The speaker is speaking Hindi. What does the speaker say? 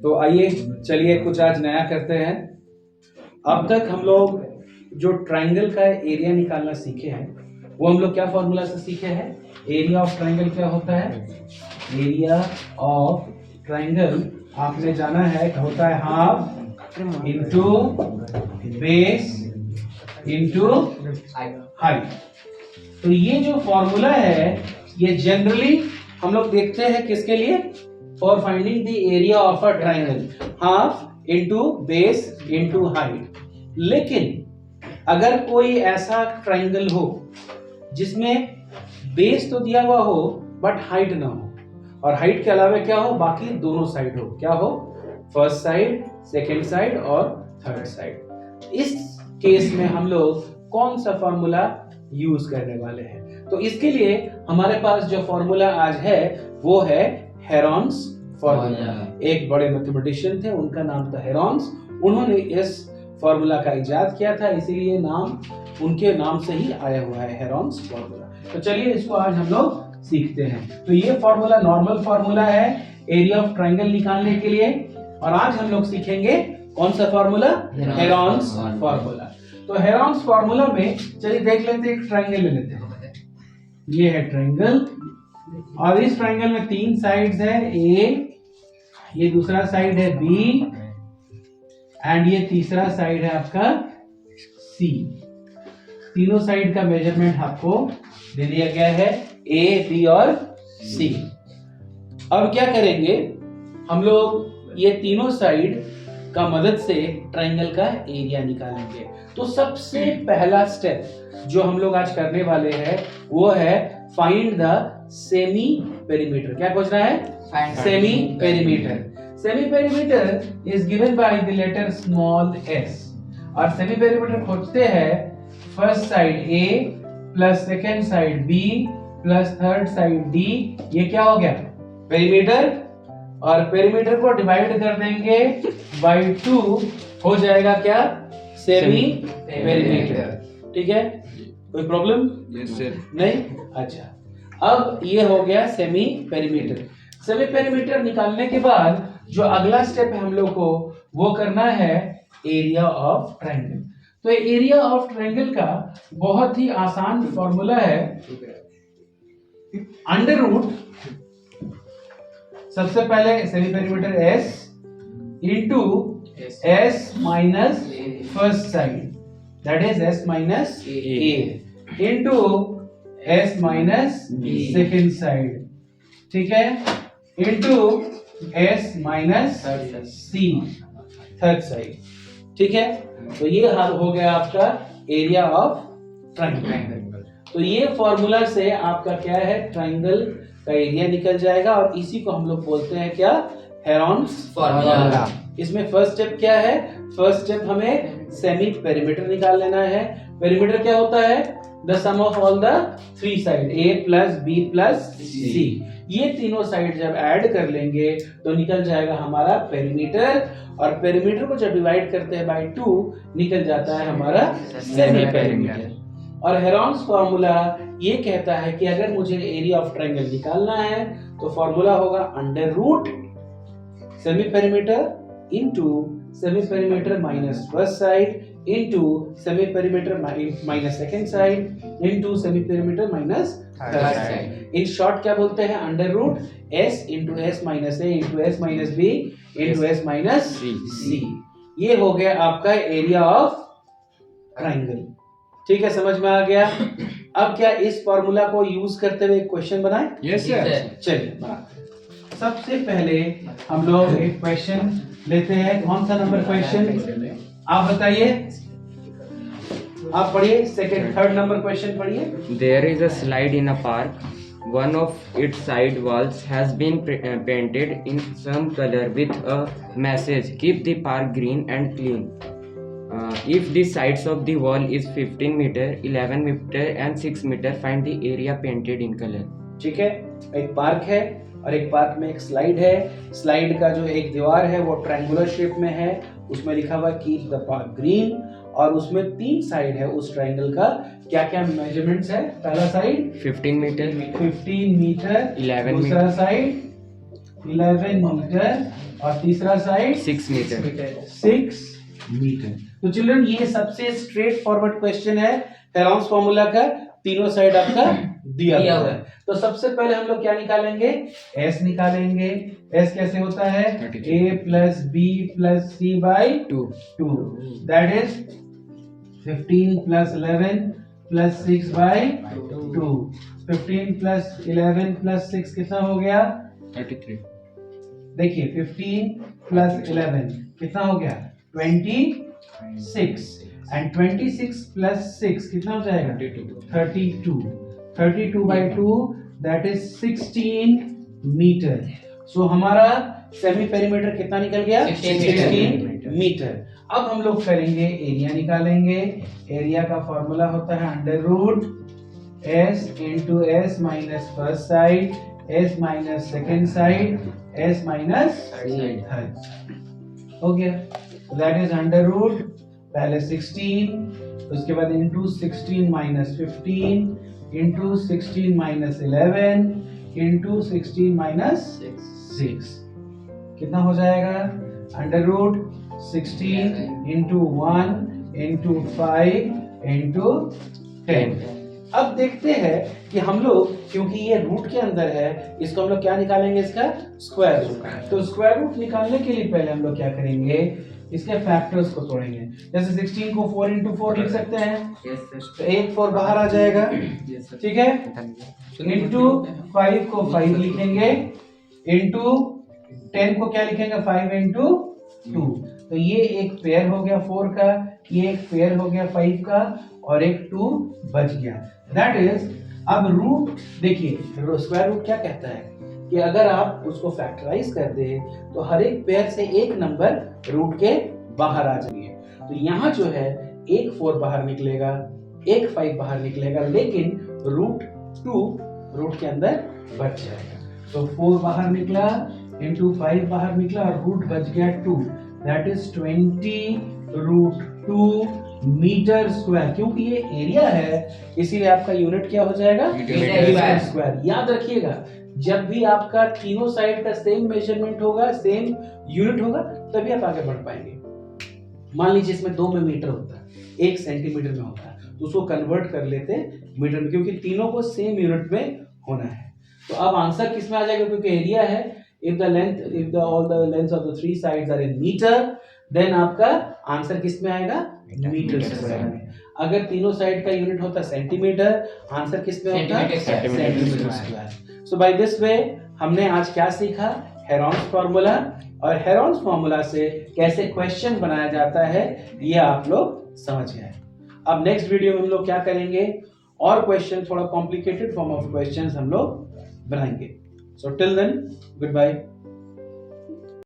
तो आइए चलिए कुछ आज नया करते हैं। अब तक हम लोग जो ट्रायंगल का एरिया निकालना सीखे हैं वो हम लोग क्या फॉर्मूला से सीखे हैं। एरिया ऑफ ट्रायंगल क्या होता है? एरिया ऑफ ट्रायंगल आपने जाना है होता है half into base into height. तो ये जो फॉर्मूला है ये जनरली हम लोग देखते हैं किसके लिए? For finding the area of a triangle, half into base into height. लेकिन अगर कोई ऐसा ट्रायंगल हो जिसमें बेस तो दिया हुआ हो बट हाइट ना हो, और हाइट के अलावा क्या हो, बाकी दोनों साइड हो, क्या हो? फर्स्ट साइड, सेकेंड साइड और थर्ड साइड। इस केस में हम लोग कौन सा फॉर्मूला यूज करने वाले हैं? तो इसके लिए हमारे पास जो फॉर्मूला आज है वो है हेरॉन्स फॉर्मूला। एक बड़े मैथमेटिशियन थे, उनका नाम था हेरॉन्स। उन्होंने इस फॉर्मूला का इजाद किया था, इसीलिए नाम उनके नाम से ही आया हुआ है, हेरॉन्स फॉर्मूला। तो चलिए इसको आज हम लोग सीखते हैं। तो ये फॉर्मूला नॉर्मल फॉर्मूला है एरिया ऑफ ट्रायंगल निकालने के लिए, और आज हम लोग सीखेंगे कौन सा फॉर्मूला? Heron's formula. तो हेरॉन्स फॉर्मूला में चलिए देख लेते हैं, एक ट्रायंगल ले लेते हैं। ये है ट्रायंगल, और इस ट्रायंगल में तीन साइड्स है, ए, ये दूसरा साइड है बी, एंड ये तीसरा साइड है आपका सी। तीनों साइड का मेजरमेंट आपको दे दिया गया है, ए, बी और सी। अब क्या करेंगे हम लोग? ये तीनों साइड का मदद से ट्रायंगल का एरिया निकालेंगे। तो सबसे पहला स्टेप जो हम लोग आज करने वाले हैं वो है फाइंड द सेमी पेरीमीटर। क्या खोजना है? Semi perimeter. Semi perimeter is given by the letter small S, और सेमी पेरीमीटर खोजते हैं first side A plus second side B plus third side D. ये क्या हो गया? पेरीमीटर। और पेरीमीटर को डिवाइड कर देंगे बाय 2, हो जाएगा क्या? Semi perimeter. ठीक है, कोई प्रॉब्लम? नहीं? अच्छा, अब ये हो गया सेमी पेरीमीटर। सेमी पेरीमीटर निकालने के बाद जो अगला स्टेप है हम लोग को वो करना है एरिया ऑफ ट्रायंगल। तो एरिया ऑफ ट्रायंगल का बहुत ही आसान फॉर्मूला है, अंडर रूट, सबसे पहले semi perimeter S into S minus first side, that is S minus A, into S minus second side, ठीक है, into S minus C third side. ठीक है, तो ये हाल हो गया आपका एरिया ऑफ ट्रायंगल। तो ये फॉर्मूला से आपका क्या है? ट्रायंगल का एरिया निकल जाएगा, और इसी को हम लोग बोलते हैं क्या? Heron's formula. इसमें फर्स्ट स्टेप क्या है? फर्स्ट स्टेप हमें सेमी पेरीमीटर निकाल लेना है। पेरीमीटर क्या होता है? The sum of all the three side, A plus B plus C. ये तीनों साइड जब ऐड कर लेंगे तो निकल जाएगा हमारा पेरीमीटर, और पेरीमीटर को जब डिवाइड करते हैं बाय 2 निकल जाता है हमारा सेमी पेरीमीटर। और हेरॉन्स फॉर्मूला ये कहता है कि अगर मुझे एरिया ऑफ ट्रायंगल निकालना है तो फॉर्मूला होगा under root semi perimeter into semi perimeter minus first side into semi perimeter minus second side into semi perimeter minus third side. In short क्या बोलते हैं? Under root S into S minus A into S minus B into S minus C। ये हो गया आपका एरिया ऑफ ट्रायंगल। ठीक है, समझ में आ गया? अब क्या इस फॉर्मूला को यूज करते हुए क्वेश्चन बनाएं? Yes sir. चलिए बनाते हैं। सबसे पहले हम लोग एक क्वेश्चन लेते हैं। कौन सा नंबर क्वेश्चन आप बताइए? आप पढ़िए, सेकंड थर्ड नंबर क्वेश्चन पढ़िए। There is a slide in a park. One of its side walls has been painted in some color with a message, "Keep the park green and clean." If the sides of the wall is 15 meter, 11 meter and 6 meter, find the area painted in color. ठीक है, एक पार्क है और एक पार्क में एक स्लाइड है। स्लाइड का जो एक दीवार है वो ट्रायंगुलर शेप में है, उसमें लिखा हुआ कीप द पार्क ग्रीन, और उसमें 3 साइड है उस ट्रायंगल का। क्या क्या मेजरमेंट्स है? पहला साइड 15 meter, 15 मीटर, 11 दूसरा meter, साइड 11 मीटर और तीसरा साइड 6 meter. 6 मीटर। तो चिल्ड्रन ये सबसे स्ट्रेट फॉरवर्ड क्वेश्चन है हेरॉन्स फॉर्मूला का, तीनों साइड आपका दिया हुआ है। तो सबसे पहले हम लोग क्या निकालेंगे, s निकालेंगे। s कैसे होता है, a plus b plus c by 2, that is 15 plus 11 plus 6 by 2। 15 plus 11 plus 6 कितना हो गया, 33. देखिए 15 प्लस 11 कितना हो गया, 26, एंड 26 प्लस 6 कितना हो जाएगा, 32। 32 बाई 2 दैट इज 16 मीटर। सो हमारा सेमी पेरीमीटर कितना निकल गया, 16 मीटर। अब हम लोग करेंगे एरिया निकालेंगे। एरिया का फॉर्मूला होता है under root s into S minus first side, s minus second side, s minus third. हो गया, दैट इज अंडर रूट पहले 16, उसके बाद into 16 minus 15 into 16 minus 11 into 16 minus 6 कितना हो जाएगा, under root 16 into 1 into 5 into 10। अब देखते हैं कि हम लोग, क्योंकि ये रूट के अंदर है, इसको हम लोग क्या निकालेंगे, इसका स्क्वायर रूट। तो स्क्वायर रूट निकालने के लिए पहले हम लोग क्या करेंगे, इसके फैक्टर्स को तोड़ेंगे। जैसे 16 को 4 इंटू 4 लिख सकते हैं, तो एक 4 बाहर आ जाएगा, ठीक है। इंटू 5 को 5 लिखेंगे, इंटू 10 को क्या लिखेंगे, 5 इंटू 2। तो ये एक पेयर हो गया 4 का, ये एक पेयर हो गया 5 का, और एक 2 बच गया। दैट इज, अब रूट देखिए, स्क्वायर रूट क्या कहता है कि अगर आप उसको फैक्टराइज कर दे तो हर एक पेयर से एक नंबर रूट के बाहर आ जाएंगे। तो यहाँ जो है एक 4 बाहर निकलेगा, एक 5 बाहर निकलेगा, लेकिन रूट 2 रूट के अंदर बच जाएगा। तो 4 बाहर निकला, इंटू 5 बाहर निकला, और रूट बच गया 2, that is 20 root 2 metre square. क्योंकि ये एरिया है इसीलिए आपका यूनिट क्या हो जाएगा, मीटर स्क्वायर। याद रखिएगा, जब भी आपका तीनों साइड का सेम मेजरमेंट होगा, सेम यूनिट होगा, तभी आप आगे बढ़ पाएंगे। मान लीजिए इसमें 2 में मीटर होता है, 1 सेंटीमीटर में होता है, तो उसको कन्वर्ट कर लेते मीटर में, क्योंकि तीनों को सेम यूनिट में होना है। तो अब आंसर किस में आ जाएगा, क्योंकि एरिया है, if all the lengths of the 3 sides are in meter, then आपका आंसर किस में आएगा, मीटर स्क्वायर में। अगर तीनों साइड का यूनिट होता सेंटीमीटर, आंसर किस में होता है, centimetre square. So by this way हमने आज क्या सीखा, हेरॉन्स फार्मूला, और हेरॉन्स फार्मूला से कैसे क्वेश्चन बनाया जाता है ये आप लोग समझ गए। अब नेक्स्ट वीडियो में हम लोग क्या करेंगे, और क्वेश्चन, थोड़ा कॉम्प्लिकेटेड फॉर्म ऑफ क्वेश्चंस हम लोग बनाएंगे। So till then, good bye.